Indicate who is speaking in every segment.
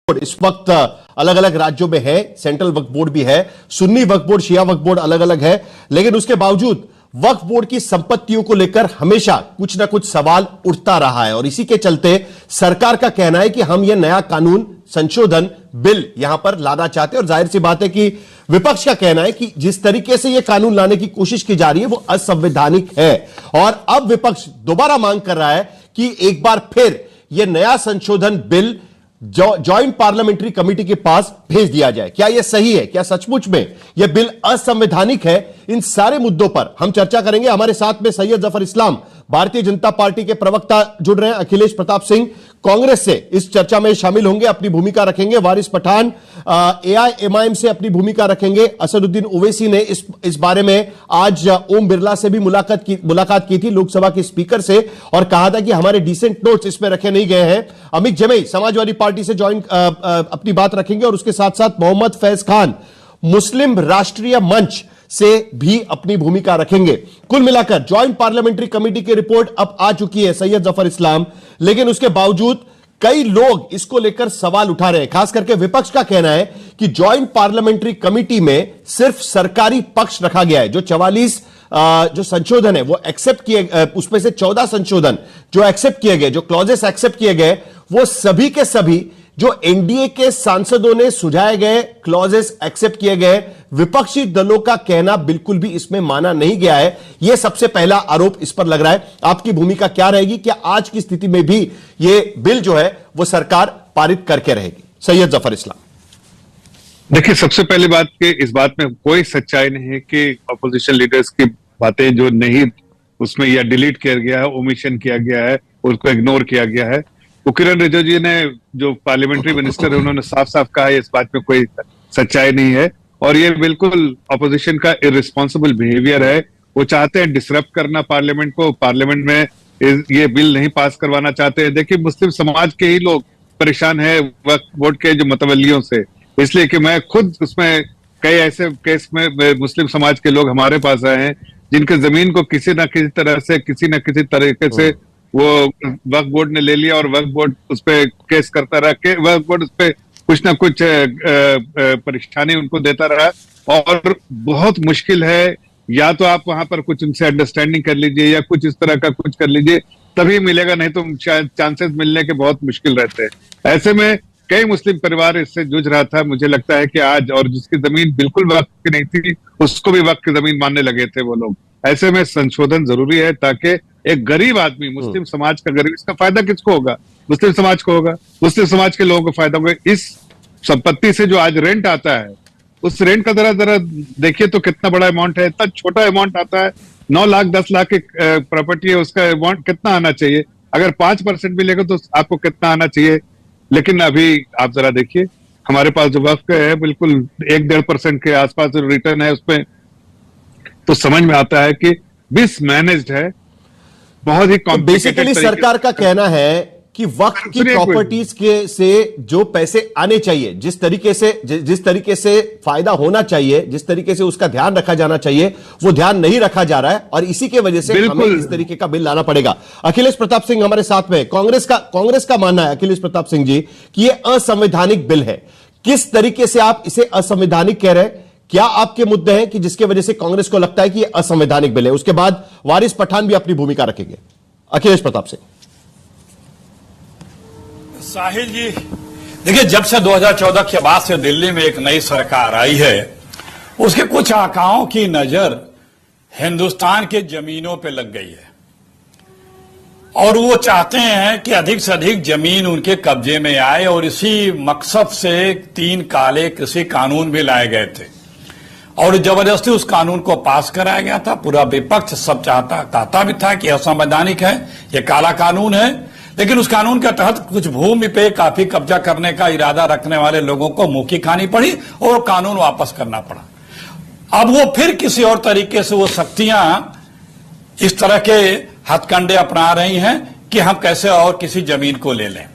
Speaker 1: इस वक्त अलग अलग राज्यों में है, सेंट्रल वक्फ बोर्ड भी है, सुन्नी वक्फ बोर्ड, शिया वक्फ बोर्ड अलग अलग है, लेकिन उसके बावजूद वक्फ बोर्ड की संपत्तियों को लेकर हमेशा कुछ ना कुछ सवाल उठता रहा है और इसी के चलते सरकार का कहना है कि हम यह नया कानून संशोधन बिल यहां पर लाना चाहते हैं। और जाहिर सी बात है कि विपक्ष का कहना है कि जिस तरीके से यह कानून लाने की कोशिश की जा रही है वो असंवैधानिक है और अब विपक्ष दोबारा मांग कर रहा है कि एक बार फिर यह नया संशोधन बिल जॉइंट पार्लियामेंट्री कमेटी के पास भेज दिया जाए। क्या यह सही है? क्या सचमुच में यह बिल असंवैधानिक है? इन सारे मुद्दों पर हम चर्चा करेंगे। हमारे साथ में सैयद जफर इस्लाम भारतीय जनता पार्टी के प्रवक्ता जुड़ रहे हैं, अखिलेश प्रताप सिंह कांग्रेस से इस चर्चा में शामिल होंगे, अपनी भूमिका रखेंगे, वारिस पठान एआईएमआईएम से अपनी भूमिका रखेंगे, असदुद्दीन ओवैसी ने इस बारे में आज ओम बिरला से भी मुलाकात की थी, लोकसभा के स्पीकर से, और कहा था कि हमारे डिसेंट नोट्स इसमें रखे नहीं गए हैं। अमित जमई समाजवादी पार्टी से ज्वाइन अपनी बात रखेंगे और उसके साथ साथ मोहम्मद फैज खान मुस्लिम राष्ट्रीय मंच से भी अपनी भूमिका रखेंगे। कुल मिलाकर ज्वाइंट पार्लियामेंट्री कमेटी की रिपोर्ट अब आ चुकी है सैयद जफर इस्लाम, लेकिन उसके बावजूद कई लोग इसको लेकर सवाल उठा रहे हैं। खास करके विपक्ष का कहना है कि ज्वाइंट पार्लियामेंट्री कमेटी में सिर्फ सरकारी पक्ष रखा गया है। जो 44 जो संशोधन है वो एक्सेप्ट किए, उसमें से 14 संशोधन जो एक्सेप्ट किए गए, जो क्लॉजेस एक्सेप्ट किए गए, वो सभी के सभी जो एनडीए के सांसदों ने सुझाए गए क्लॉजेस एक्सेप्ट किए गए। विपक्षी दलों का कहना बिल्कुल भी इसमें माना नहीं गया है। यह सबसे पहला आरोप इस पर लग रहा है। आपकी भूमिका क्या रहेगी? क्या आज की स्थिति में भी यह बिल जो है वो सरकार पारित करके रहेगी? सैयद जफर इस्लाम।
Speaker 2: देखिए, सबसे पहली बात कि इस बात में कोई सच्चाई नहीं है कि अपोजिशन लीडर्स की बातें जो नहीं उसमें या डिलीट किया गया है, ओमिशन किया गया है, उसको इग्नोर किया गया है। तो किरण रिजिजू जी ने, जो पार्लियामेंट्री मिनिस्टर है, उन्होंने साफ साफ कहा है इस बात में कोई सच्चाई नहीं है और ये बिल्कुल अपोजिशन का इररिस्पॉन्सिबल बिहेवियर है। वो चाहते हैं डिसरप्ट करना पार्लियामेंट को, पार्लियामेंट में ये बिल नहीं पास करवाना चाहते हैं। देखिए, मुस्लिम समाज के ही लोग परेशान है वक्फ बोर्ड के जो मतवल्लियों से, इसलिए कि मैं खुद उसमें कई ऐसे केस में मुस्लिम समाज के लोग हमारे पास आए हैं जिनके जमीन को किसी न किसी तरह से, किसी न किसी तरीके से वो वक्फ बोर्ड ने ले लिया और वक्फ बोर्ड उस पर केस करता रहा, वक्फ बोर्ड उस पर कुछ ना कुछ परेशानी उनको देता रहा। और बहुत मुश्किल है, या तो आप वहां पर कुछ उनसे अंडरस्टैंडिंग कर लीजिए या कुछ इस तरह का कुछ कर लीजिए, तभी मिलेगा, नहीं तो शायद चांसेस मिलने के बहुत मुश्किल रहते हैं। ऐसे में कई मुस्लिम परिवार इससे जूझ रहा था। मुझे लगता है कि आज, और जिसकी जमीन बिल्कुल वक्फ की नहीं थी उसको भी वक्फ की जमीन मानने लगे थे वो लोग। ऐसे में संशोधन जरूरी है ताकि एक गरीब आदमी, मुस्लिम समाज का गरीब, इसका फायदा किसको होगा? मुस्लिम समाज को होगा, मुस्लिम समाज के लोगों को फायदा होगा। इस संपत्ति से जो आज रेंट आता है, उस रेंट का जरा देखिए तो कितना बड़ा अमाउंट है। इतना छोटा अमाउंट आता है, 9 लाख 10 लाख की प्रॉपर्टी है, उसका अमाउंट कितना आना चाहिए? अगर 5% भी लेगा तो आपको कितना आना चाहिए? लेकिन अभी आप जरा देखिए, हमारे पास जो वक्फ है बिल्कुल 1-1.5% के आसपास जो रिटर्न है उसपे, तो समझ में आता है कि मिसमैनेज्ड है, बहुत ही कॉम्प्लिकेटेड।
Speaker 1: बेसिकली सरकार का कहना है कि वक्फ की प्रॉपर्टीज के से जो पैसे आने चाहिए, जिस तरीके से फायदा होना चाहिए, जिस तरीके से उसका ध्यान रखा जाना चाहिए, वो ध्यान नहीं रखा जा रहा है और इसी के वजह से हमें इस तरीके का बिल लाना पड़ेगा। अखिलेश प्रताप सिंह हमारे साथ में, कांग्रेस का मानना है, अखिलेश प्रताप सिंह जी, कि यह असंवैधानिक बिल है। किस तरीके से आप इसे असंवैधानिक कह रहे हैं? क्या आपके मुद्दे हैं कि जिसके वजह से कांग्रेस को लगता है कि यह असंवैधानिक बिल है? उसके बाद वारिस पठान भी अपनी भूमिका रखेंगे। अखिलेश प्रताप सिंह।
Speaker 3: साहिल जी, देखिए, जब से 2014 के बाद से दिल्ली में एक नई सरकार आई है, उसके कुछ आकाओं की नजर हिंदुस्तान के जमीनों पे लग गई है और वो चाहते हैं कि अधिक से अधिक जमीन उनके कब्जे में आए और इसी मकसद से 3 काले कृषि कानून भी लाए गए थे और जबरदस्ती उस कानून को पास कराया गया था। पूरा विपक्ष सब कहता भी था कि असंवैधानिक है, यह काला कानून है, लेकिन उस कानून के तहत कुछ भूमि पे काफी कब्जा करने का इरादा रखने वाले लोगों को मुंह खानी पड़ी और कानून वापस करना पड़ा। अब वो फिर किसी और तरीके से वो शक्तियां इस तरह के हथकंडे अपना रही हैं कि हम कैसे और किसी जमीन को ले लें।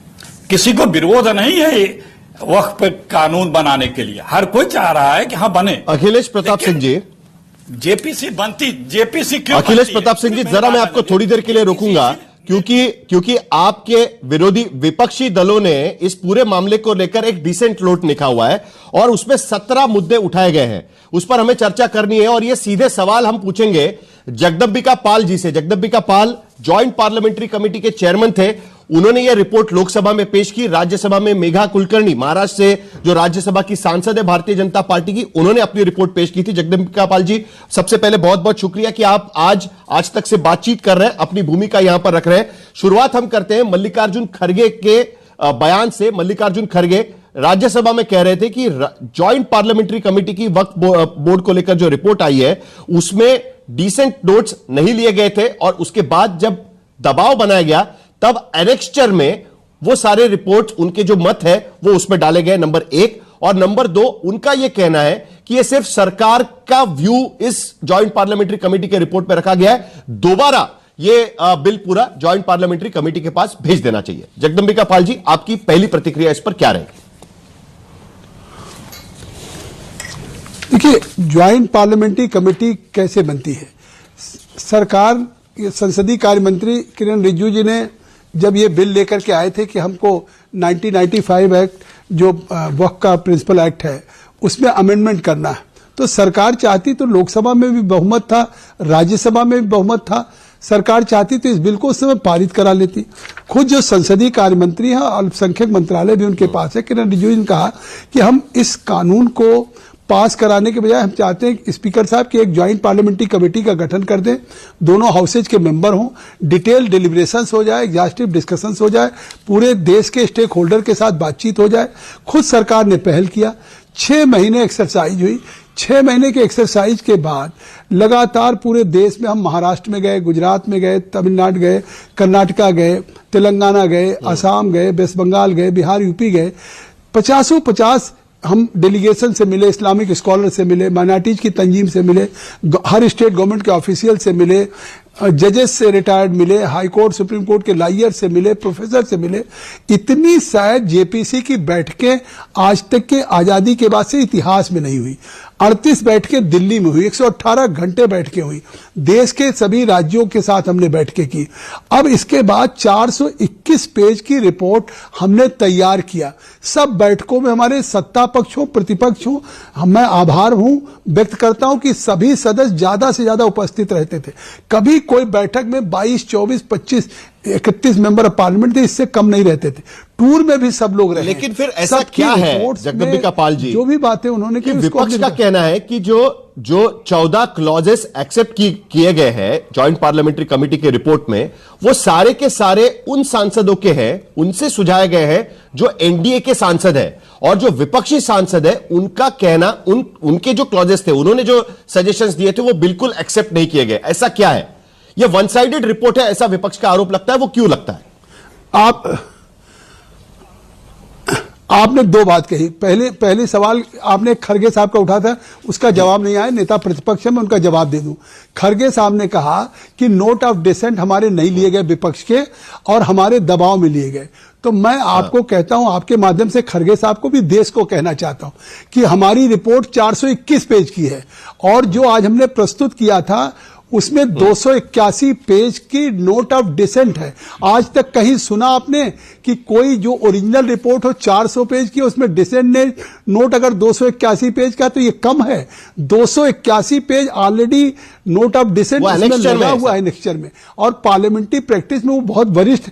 Speaker 3: किसी को विरोध नहीं है वक्फ पे कानून बनाने के लिए, हर कोई चाह रहा है कि हाँ बने।
Speaker 1: अखिलेश प्रताप सिंह जी,
Speaker 3: जेपीसी बनती, जेपीसी क्यों?
Speaker 1: अखिलेश प्रताप सिंह जी, जरा मैं आपको थोड़ी देर के लिए रोकूंगा, क्योंकि आपके विरोधी विपक्षी दलों ने इस पूरे मामले को लेकर एक डिसेंट नोट लिखा हुआ है और उसमें 17 मुद्दे उठाए गए हैं। उस पर हमें चर्चा करनी है और ये सीधे सवाल हम पूछेंगे जगदंबिका पाल जी से। Jagdambika Pal joint parliamentary committee के चेयरमैन थे। उन्होंने यह रिपोर्ट लोकसभा में पेश की। राज्यसभा में मेघा कुलकर्णी, महाराष्ट्र से जो राज्यसभा की सांसद है भारतीय जनता पार्टी की, उन्होंने अपनी रिपोर्ट पेश की थी। जगदंबिका पाल जी, सबसे पहले बहुत बहुत शुक्रिया कि आप आज तक से बातचीत कर रहे हैं, अपनी भूमिका यहां पर रख रहे हैं। शुरुआत हम करते हैं मल्लिकार्जुन खड़गे के बयान से। मल्लिकार्जुन खड़गे राज्यसभा में कह रहे थे कि ज्वाइंट पार्लियामेंट्री कमेटी की वक्फ बोर्ड को लेकर जो रिपोर्ट आई है उसमें डिसेंट नोट्स नहीं लिए गए थे और उसके बाद जब दबाव बनाया गया तब एनेक्स्चर में वो सारे रिपोर्ट, उनके जो मत है वो उसमें डाले गए, नंबर 1। और नंबर 2, उनका यह कहना है कि यह सिर्फ सरकार का व्यू इस ज्वाइंट पार्लियामेंट्री कमेटी के रिपोर्ट पर रखा गया है, दोबारा यह बिल पूरा ज्वाइंट पार्लियामेंट्री कमेटी के पास भेज देना चाहिए। जगदंबिका पाल जी, आपकी पहली प्रतिक्रिया इस पर क्या रहेगी?
Speaker 4: देखिए, ज्वाइंट पार्लियामेंट्री कमेटी कैसे बनती है? सरकार, संसदीय कार्य मंत्री किरण रिजिजू जी ने जब ये बिल लेकर के आए थे कि हमको 1995 एक्ट जो वक्फ का प्रिंसिपल एक्ट है उसमें अमेंडमेंट करना है, तो सरकार चाहती तो लोकसभा में भी बहुमत था, राज्यसभा में भी बहुमत था। सरकार चाहती तो इस बिल को उस समय पारित करा लेती। खुद जो संसदीय कार्य मंत्री हैं, अल्पसंख्यक मंत्रालय भी उनके पास है, किरण रिजिजू ने कहा कि हम इस कानून को पास कराने के बजाय हम चाहते हैं स्पीकर साहब कि एक ज्वाइंट पार्लियामेंट्री कमेटी का गठन कर दें, दोनों हाउसेज के मेंबर हों, डिटेल डिलिब्रेशंस हो जाए, एग्जॉस्टिव डिस्कशंस हो जाए, पूरे देश के स्टेक होल्डर के साथ बातचीत हो जाए। खुद सरकार ने पहल किया, 6 महीने एक्सरसाइज हुई। 6 महीने के एक्सरसाइज के बाद लगातार पूरे देश में हम महाराष्ट्र में गए, गुजरात में गए, तमिलनाडु गए, कर्नाटका गए, तेलंगाना गए, असम गए, वेस्ट बंगाल गए, बिहार, यूपी गए। 50 हम डेलीगेशन से मिले, इस्लामिक स्कॉलर से मिले, माइनॉरिटीज की तंजीम से मिले, हर स्टेट गवर्नमेंट के ऑफिशियल से मिले, जजेस से रिटायर्ड मिले, हाई कोर्ट सुप्रीम कोर्ट के लॉयर से मिले, प्रोफेसर से मिले। इतनी शायद जेपीसी की बैठकें आज तक के आजादी के बाद से इतिहास में नहीं हुई। 38 बैठकें दिल्ली में हुई, 118 घंटे बैठकें हुई, देश के सभी राज्यों के साथ हमने बैठकें की। अब इसके बाद 421 पेज की रिपोर्ट हमने तैयार किया। सब बैठकों में हमारे सत्ता पक्ष हो, प्रतिपक्ष हो, मैं आभार व्यक्त करता हूं कि सभी सदस्य ज्यादा से ज्यादा उपस्थित रहते थे। कभी कोई बैठक में 22, 24, 25, 31 मेंबर ऑफ पार्लियामेंट थे, इससे कम नहीं रहते थे। टूर में भी सब लोग रहे।
Speaker 1: लेकिन फिर ऐसा क्या है जगदंबिका पाल जी,
Speaker 4: जो भी बातें उन्होंने की,
Speaker 1: विपक्ष का कहना है कि जो 14 क्लॉजेस एक्सेप्ट किए गए हैं ज्वाइंट पार्लियामेंट्री कमेटी के रिपोर्ट में, वो सारे के सारे उन सांसदों के हैं, उनसे सुझाए गए हैं जो एनडीए के सांसद हैं, और जो विपक्षी सांसद है उनका कहना, उनके जो क्लॉजेस थे, उन्होंने जो सजेशंस दिए थे वो बिल्कुल एक्सेप्ट नहीं किए गए। ऐसा क्या है? यह वन साइडेड रिपोर्ट है, ऐसा विपक्ष का आरोप लगता है। वो क्यों लगता है?
Speaker 4: आपने 2 बात कही। पहले सवाल आपने खड़गे साहब का उठा था, उसका जवाब नहीं आया। नेता प्रतिपक्ष है, मैं उनका जवाब दे दूं। खड़गे साहब ने कहा कि नोट ऑफ डिसेंट हमारे नहीं लिए गए विपक्ष के, और हमारे दबाव में लिए गए। तो मैं आपको कहता हूं, आपके माध्यम से खड़गे साहब को भी, देश को कहना चाहता हूं कि हमारी रिपोर्ट 421 पेज की है, और जो आज हमने प्रस्तुत किया था उसमें 281 पेज की नोट ऑफ डिसेंट है। आज तक कहीं सुना आपने कि कोई जो ओरिजिनल रिपोर्ट हो 400 पेज की, उसमें डिसेंट ने नोट अगर 281 पेज का, तो ये कम है। 281 page already note of dissent लगा हुआ है एनेक्स्चर में, और पार्लियामेंट्री प्रैक्टिस में वो बहुत वरिष्ठ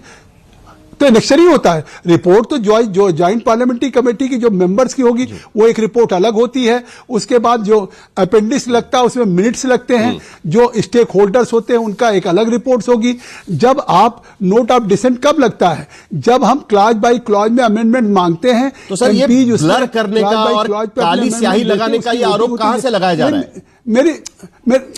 Speaker 4: तो एनेक्स्चर ही होता है। रिपोर्ट तो जो ज्वाइंट पार्लियामेंट्री कमेटी की जो मेंबर्स की होगी वो एक रिपोर्ट अलग होती है। उसके बाद जो अपेंडिक्स लगता है उसमें मिनट्स लगते हैं, जो स्टेक होल्डर्स होते हैं उनका एक अलग रिपोर्ट्स होगी। जब आप नोट ऑफ डिसेंट कब लगता है? जब हम क्लॉज बाय क्लॉज में अमेंडमेंट मांगते हैं।
Speaker 1: तो सर, ये ब्लर करने का और काली स्याही लगाने का ये आरोप कहां से लगाया जा रहा है?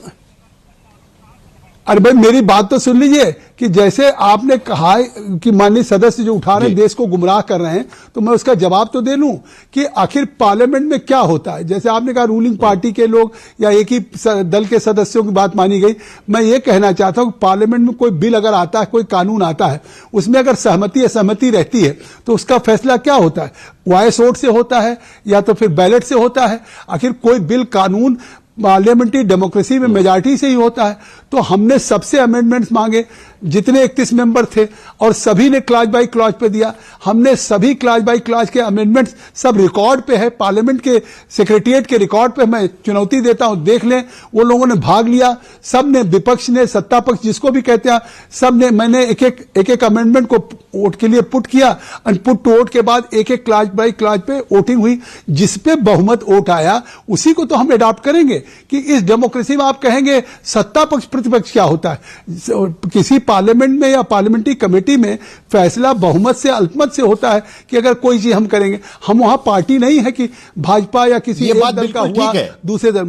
Speaker 4: अरे भाई, मेरी बात तो सुन लीजिए कि जैसे आपने कहा कि माननीय सदस्य जो उठा रहे हैं देश को गुमराह कर रहे हैं, तो मैं उसका जवाब तो दे लूं कि आखिर पार्लियामेंट में क्या होता है। जैसे आपने कहा रूलिंग पार्टी के लोग या एक ही दल के सदस्यों की बात मानी गई। मैं ये कहना चाहता हूं कि पार्लियामेंट में कोई बिल अगर आता है, कोई कानून आता है, उसमें अगर सहमति असहमति रहती है तो उसका फैसला क्या होता है? वॉइस वोट से होता है या तो फिर बैलेट से होता है। आखिर कोई बिल कानून पार्लियामेंट्री डेमोक्रेसी में मेजॉरिटी से ही होता है। तो हमने सबसे अमेंडमेंट्स मांगे, जितने 31 मेंबर थे और सभी ने क्लॉज बाय क्लॉज पे दिया। हमने सभी क्लॉज बाय क्लॉज के अमेंडमेंट्स सब रिकॉर्ड पे है, पार्लियामेंट के सेक्रेटरिएट के रिकॉर्ड पे। मैं चुनौती देता हूं, देख लें। वो लोगों ने भाग लिया, सब ने, विपक्ष ने, सत्ता पक्ष जिसको भी कहते हैं, सब ने। मैंने एक एक अमेंडमेंट को वोट के लिए पुट किया और पुट टू वोट के बाद एक एक क्लॉज बाय क्लॉज पे वोटिंग हुई। जिस पे बहुमत वोट आया उसी को तो हम अडॉप्ट करेंगे। कि इस डेमोक्रेसी में आप कहेंगे सत्ता पक्ष प्रतिपक्ष क्या होता है? किसी पार्लियामेंट में या पार्लियामेंट्री कमेटी में फैसला बहुमत से अल्पमत से होता है कि अगर कोई चीज हम करेंगे। हम वहां पार्टी नहीं है कि भाजपा या किसी
Speaker 1: ये
Speaker 4: एक
Speaker 1: बात
Speaker 4: दल का
Speaker 1: बिल्कुल
Speaker 4: हुआ
Speaker 1: ठीक है।
Speaker 4: दूसरे दल।